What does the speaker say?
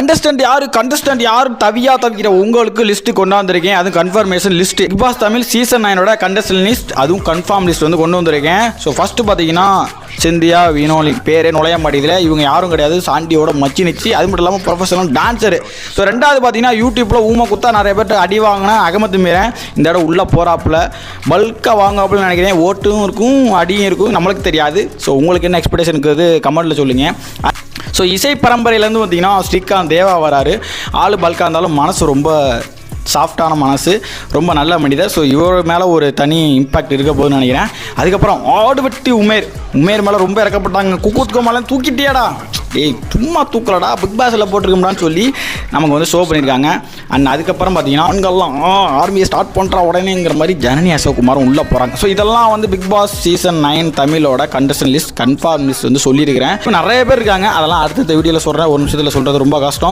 Contestant யார் தவிக்கிற உங்களுக்கு லிஸ்ட் கொண்டாந்துருக்கேன். அதுவும் confirmation list. Bigg Boss Tamil season 9 contestant list, அதுவும் கன்ஃபார்ம் லிஸ்ட் வந்து கொண்டு வந்திருக்கேன். ஸோ ஃபர்ஸ்ட் பார்த்தீங்கன்னா சிந்தியா வினோலி பேரே நுழைய மாட்டேங்குதுல, இவங்க யாரும் கிடையாது, சாண்டியோட மச்சி நிச்சு. அது மட்டும் இல்லாமல் ப்ரொஃபஷனல் டான்ஸரு. ஸோ ரெண்டாவது பார்த்தீங்கன்னா யூடியூப்பில் ஊமை குத்தா நிறைய பேர் அடி வாங்கினா அகமது மீரன் இந்த இடம் உள்ளே போகிறாப்புல பல்காக வாங்காப்புல நினைக்கிறேன். ஓட்டும் இருக்கும் அடியும் இருக்கும், நம்மளுக்கு தெரியாது. ஸோ உங்களுக்கு என்ன எக்ஸ்பெக்டேஷன் இருக்குது கமெண்ட்டில் சொல்லுங்கள். ஸோ இசை பரம்பரையிலேருந்து பார்த்தீங்கன்னா ஸ்ரீகாந்த் தேவா வராரு. ஆள் பல்காக இருந்தாலும் மனசு ரொம்ப சாஃப்டான மனசு, ரொம்ப நல்ல மனிதர். ஸோ இவர் மேலே ஒரு தனி இம்பேக்ட் இருக்க போகுதுன்னு நினைக்கிறேன். அதுக்கப்புறம் ஆடுவெட்டி உமேர் மேலே ரொம்ப இறக்கப்பட்டாங்க. குக்கூத்துக்கு மேலே தூக்கிட்டியாடா, டேய் சும்மா தூக்கலடா, பிக் பாஸில் போட்டிருக்கோம்டான்னு சொல்லி நமக்கு வந்து ஷோ பண்ணியிருக்காங்க. அண்ட் அதுக்கப்புறம் பார்த்தீங்கன்னா ஆண்கள்லாம் ஆர்மியை ஸ்டார்ட் பண்ணுறா உடனேங்கிற மாதிரி ஜனனி அசோக்குமாரும் உள்ளே போகிறாங்க. ஸோ இதெல்லாம் வந்து பிக் பாஸ் சீசன் 9 தமிழோட கண்டஸ்டன்ட் லிஸ்ட் கன்ஃபார்ம் லிஸ்ட் வந்து சொல்லியிருக்கிறேன். இப்போ நிறைய பேர் இருக்காங்க, அதெல்லாம் அடுத்த வீடியோவில் சொல்கிறேன். ஒரு நிமிஷத்தில் சொல்கிறது ரொம்ப கஷ்டம்.